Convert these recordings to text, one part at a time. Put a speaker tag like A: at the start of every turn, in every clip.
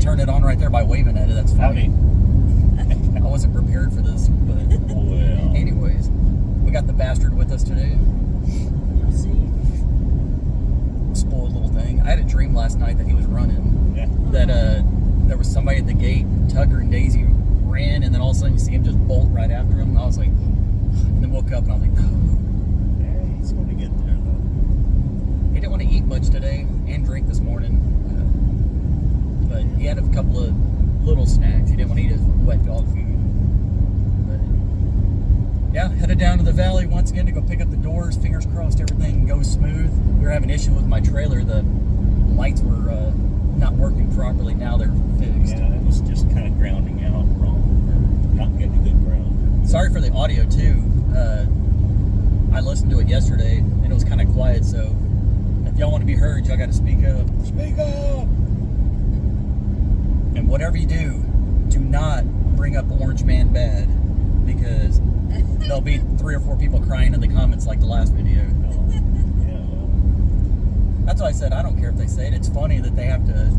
A: turned it on right there by waving at it. That's funny. I wasn't prepared for this, but
B: Well.
A: anyways, we got the bastard with us today.
C: You'll see.
A: Spoiled little thing. I had a dream last night that he was running.
B: Yeah.
A: That there was somebody at the gate. Tucker and Daisy ran, and then all of a sudden you see him just bolt right after him. And I was like, and then woke up and I was like, no.
B: Yeah, he's going to get there, though.
A: He didn't want to eat much today and drink this morning, but he had a couple of little snacks. He didn't want to eat his wet dog food. But yeah, headed down to the valley once again to go pick up the doors. Fingers crossed everything goes smooth. We were having an issue with my trailer. The lights were not working properly. Now they're fixed.
B: Yeah, it was just kind of grounding out wrong, or not getting a good ground.
A: Sorry for the audio too. I listened to it yesterday and it was kind of quiet, so if y'all want to be heard, y'all got to speak up.
B: Speak up!
A: And whatever you do, do not bring up Orange Man bad, because there'll be 3 or 4 people crying in the comments like the last video.
B: Yeah, well,
A: That's why I said I don't care if they say it. It's funny that they have to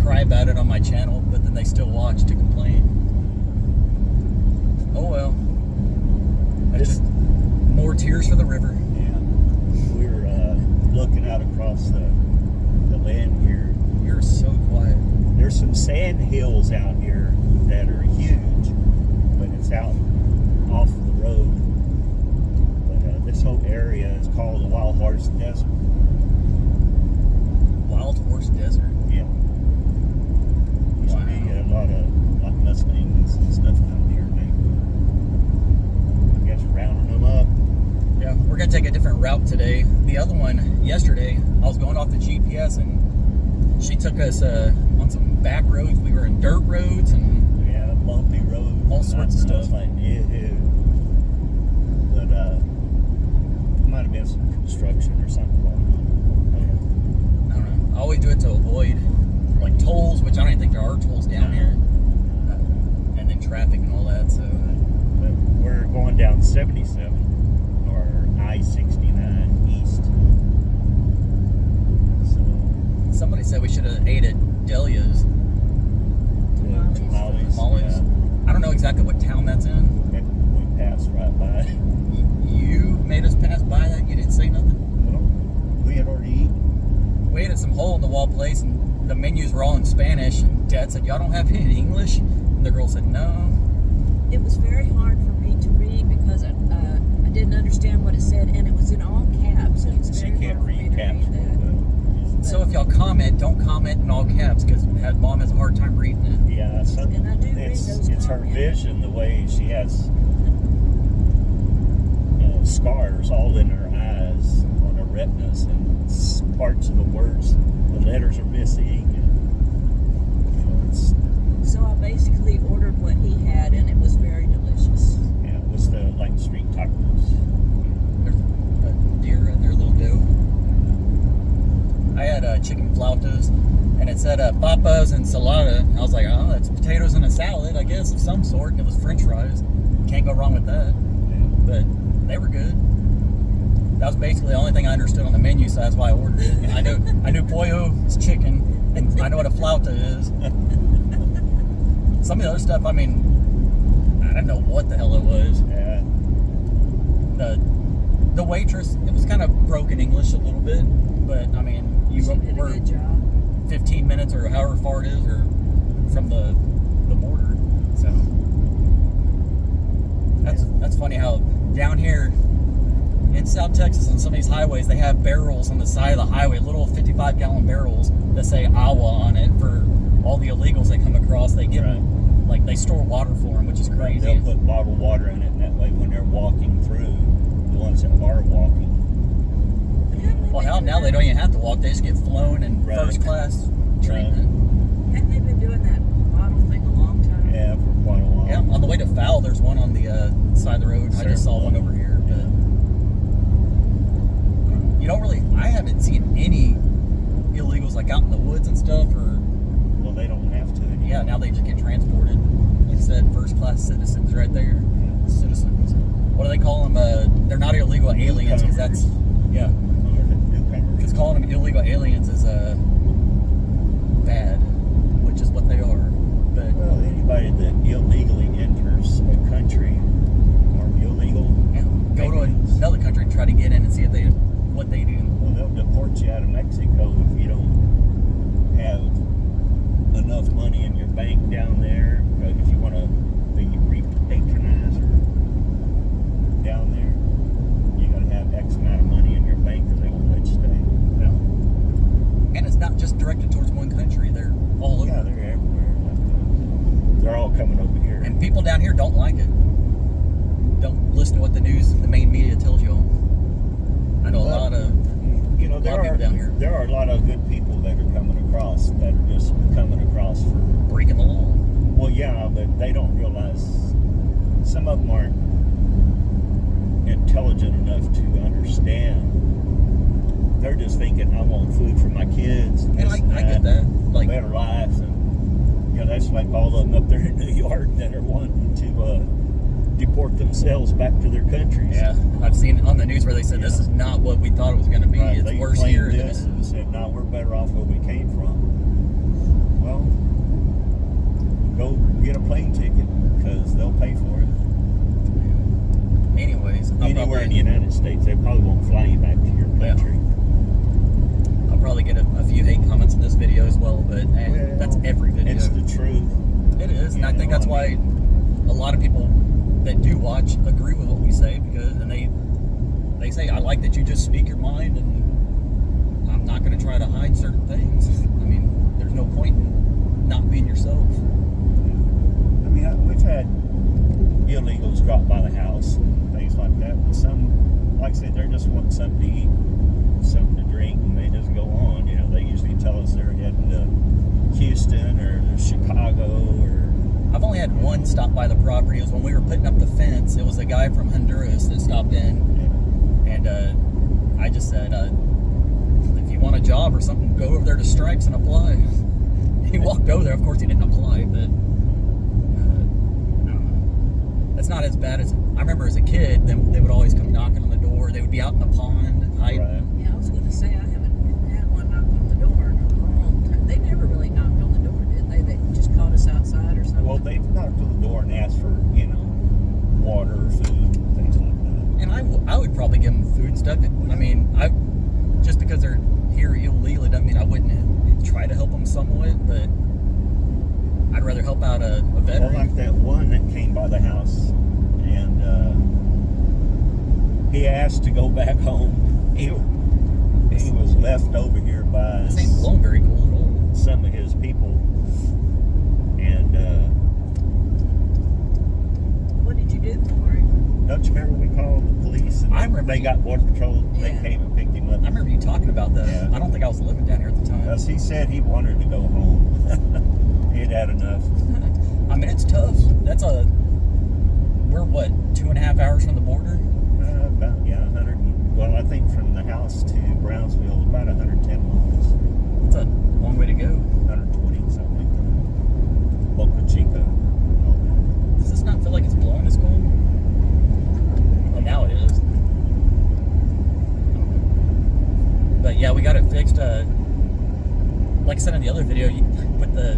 A: cry about it on my channel, but then they still watch to complain. Oh well. That's just more tears for the river.
B: yeah. We were looking out across the land here.
A: You're so quiet.
B: There's some sand hills out here that are huge, but it's out off the road. But this whole area is called the Wild Horse Desert.
A: Wild Horse Desert.
B: Yeah. Used to be a lot of like Mustangs and stuff out here. They, I guess, rounding them up.
A: Yeah, we're gonna take a different route today. The other one, yesterday, I was going off the GPS and she took us on some back roads. We were in dirt roads and
B: Yeah, bumpy roads.
A: All sorts of
B: I was
A: stuff.
B: like, yeah. But might have been some construction or something going on.
A: I don't know. I always do it to avoid like tolls, which I don't even think there are tolls down here, and then traffic and all that. So
B: But we're going down 77 or I-69 east. So
A: somebody said we should have ate at Delia's.
B: Tamales.
A: Tamales. I don't know exactly what town that's in.
B: Yeah. We passed right by.
A: You made us pass by that. You didn't say nothing.
B: Well, we had already eaten.
A: We ate at some hole-in-the-wall place, and the menus were all in Spanish. And Dad said, "Y'all don't have any in English?" And the girl said, "No."
C: It was very hard for me to read because I didn't understand what it said, and it was in all caps. And it's
B: She
C: very
B: can't
C: hard for me
B: read
C: to
B: caps.
C: read that.
A: So if y'all comment, don't comment in all caps, because Mom has a hard time reading it.
B: Yeah, so
C: And I do read
B: it's
C: those
B: her
C: comments.
B: vision, the way she has scars all in her eyes on her retinas, and parts of the words, the letters are missing. And, it's,
C: So I basically ordered what he had, and it was very delicious.
B: yeah, it was the like street tacos.
A: There's a deer right there, a little doe. I had chicken flautas, and it said papas and ensalada. I was like, oh, that's potatoes and a salad, I guess, of some sort. And it was French fries. Can't go wrong with that. But they were good. That was basically the only thing I understood on the menu, so that's why I ordered it. I knew pollo is chicken, and I know what a flauta is. Some of the other stuff, I mean, I didn't know what the hell it was.
B: Yeah,
A: The waitress, it was kind of broken English a little bit, but I mean,
C: She did a
A: were
C: good job.
A: 15 minutes or however far it is, or from the border. So that's funny how down here in South Texas on some of these highways they have barrels on the side of the highway, little 55-gallon barrels that say Awa on it for all the illegals they come across. They give them, like, they store water for them, which is crazy.
B: they'll put bottled water in it, and that way when they're walking through, the ones that are walking.
A: Well, hell, now they don't even have to walk; they just get flown in first class treatment.
C: Hadn't they been doing that bottle thing a long time?
B: Yeah, for quite a while.
A: Yeah, on the way to Fowl, there's one on the side of the road. I just saw one over here, but you don't really. I haven't seen any illegals like out in the woods and stuff, or
B: Well, they don't have to anymore.
A: yeah, now they just get transported. Like I said, first class citizens right there. Citizens. What do they call them? They're not illegal aliens, because that's yeah. Because calling them illegal aliens is bad, which
B: country or illegal.
A: Yeah. Go to another country and try to get in and see if what they do.
B: Well, they'll deport you out of Mexico if you don't have enough money in your bank down there. If you want to be repatronized or down there, you got to have X amount of money in your bank or they won't let you stay.
A: Yeah. And it's not just directed towards one country. They're all over.
B: Yeah, they're everywhere. They're all coming over here.
A: And people down here don't like it. Don't listen to what the main media tells you. I know a lot of people down here
B: there are a lot of good people that are coming across that are just coming across for
A: breaking the law.
B: Well, yeah, but they don't realize some of them aren't intelligent enough to understand. They're just thinking, I want food for my kids.
A: And I get that. Like
B: better lives. And, that's like all of them up there in New York that are wanting to deport themselves back to their countries.
A: Yeah, I've seen on the news where they said this is not what we thought it was going to be.
B: Right,
A: It's
B: they
A: worse
B: claimed
A: here than
B: this
A: it
B: and
A: is.
B: said, no, we're better off where we came from. Well, go get a plane ticket because they'll pay for it.
A: Anyways,
B: Anywhere in the United States, they probably won't fly you back to your country.
A: I'll probably get a few hate comments in this video as well, but
B: Well,
A: that's every video.
B: It's the truth.
A: It is, and I think that's why a lot of people that do watch agree with what we say and they say, I like that you just speak your mind and I'm not going to try to hide certain things. I mean, there's no point in not being yourself.
B: I mean, we've had illegals drop by the house and things like that. But some, like I said, they're just wanting something to eat, something to drink, and they just go on. They usually tell us they're heading to Houston or Chicago or...
A: I've only had one stop by the property. It was when we were putting up the fence. It was a guy from Honduras that stopped in. And I just said, if you want a job or something, go over there to Stripes and apply. He walked over there. Of course, he didn't apply, but I don't know. It's not as bad as... I remember as a kid, they would always come knocking on the door. They would be out in the pond hiding.
B: Right.
C: Yeah, I was going to say, I haven't had one knock on the door in a long time. They never really knocked on the door, did they? They just caught us outside or something.
B: Well, they've knocked on the door and asked for, water, food, things like that.
A: And I would probably give them food and stuff. I mean, just because they're here illegally doesn't mean I wouldn't try to help them somewhat, but I'd rather help out a veteran.
B: Well, like that one that came by the house and he asked to go back home. He was left over here by
A: This ain't blowing very cool at all.
B: some of his people, and
C: What did you do for him?
B: don't you remember we called the police and
A: I remember
B: they got Border Patrol, they
C: Yeah.
B: came and picked him up.
A: I remember you talking about that.
B: Yeah.
A: I don't think I was living down here at the time.
B: Because he said he wanted to go home. He'd had enough.
A: I mean, it's tough. We're what, 2.5 hours from the border?
B: About 100. Well, I think from the house to Brownsville, about 110 miles,
A: It's a long way to go.
B: 120, something like that. Boca Chica. all
A: Does this not feel like it's blowing as cold? Well, now it is. But yeah, we got it fixed. Like I said in the other video, with
B: that.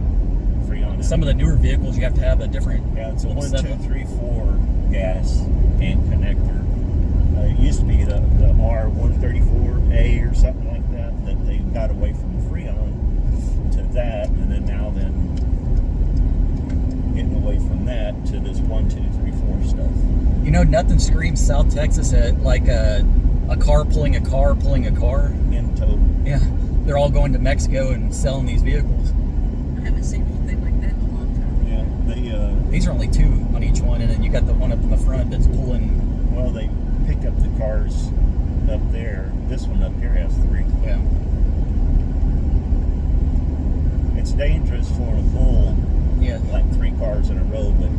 B: Freon.
A: some of the newer vehicles, you have to have a different.
B: Yeah, it's a
A: little
B: 1,
A: setup.
B: 2, 3, 4 gas and connector. It used to be the R134A or something like that they got away from the Freon to that, and then now getting away from that to this 1, 2, 3, 4 stuff.
A: Nothing screams South Texas at like a car pulling a car pulling a car.
B: In total.
A: Yeah, they're all going to Mexico and selling these vehicles.
C: I haven't seen anything like that in a long time.
B: Yeah,
A: These are only 2 on each one, and then you got the one up in the front that's pulling.
B: well, they pick up the cars up there. This one up here has 3.
A: Yeah.
B: It's dangerous for a bull,
A: Yeah.
B: like 3 cars in a row, but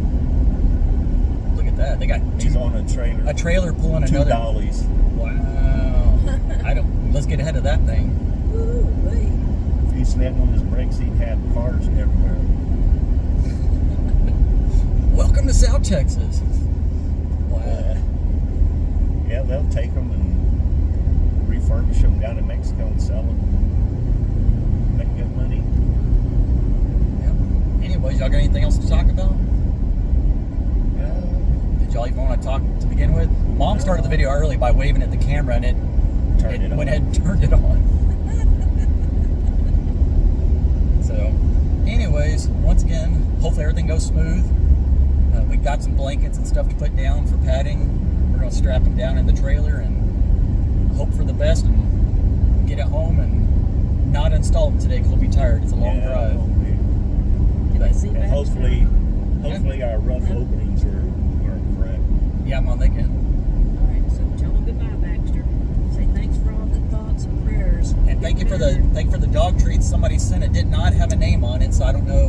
A: Look at that. They got
B: he's on a trailer.
A: a trailer pulling
B: 2
A: another.
B: dollies.
A: Wow. Let's get ahead of that thing.
C: Ooh, wait.
B: If he slammed on his brakes, he'd have cars everywhere.
A: Welcome to South Texas. Wow.
B: Yeah, they'll take them and refurbish them down in Mexico and sell them. Make good money.
A: Yeah. Anyways, y'all got anything else to talk about? y'all even want to talk to begin with? Mom started the video early by waving at the camera, and it went ahead and turned it on. So, anyways, once again, hopefully everything goes smooth. We got some blankets and stuff to put down for padding. We're going to strap them down in the trailer and hope for the best and get it home and not install them today because we'll be tired. It's a long drive.
C: Can I see
B: And
C: that?
B: hopefully our rough openings are correct.
A: Yeah, Mom, they can.
C: All right, so tell them goodbye, Baxter. Say thanks for all the thoughts and prayers.
A: And thank you for the dog treats somebody sent. It did not have a name on it, so I don't know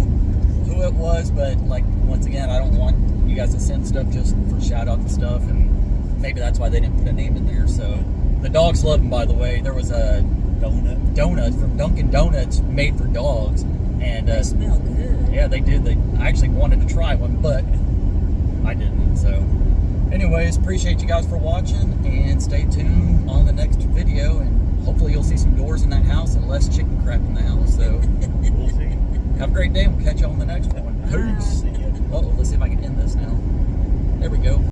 A: who it was, but like once again, I don't want you guys to send stuff just for shout out and stuff, and maybe that's why they didn't put a name in there. So the dogs love them, by the way. There was a donut from Dunkin' Donuts made for dogs, and
C: They smell good.
A: yeah, they did. I actually wanted to try one, but I didn't. So anyways, appreciate you guys for watching, and stay tuned on the next video, and hopefully you'll see some doors in that house and less chicken crap in the house. So
B: We'll see.
A: have a great day. We'll catch you on the next one.
C: Bye.
A: Peace.
B: See ya.
A: Uh-oh, let's see if I can end this now. There we go.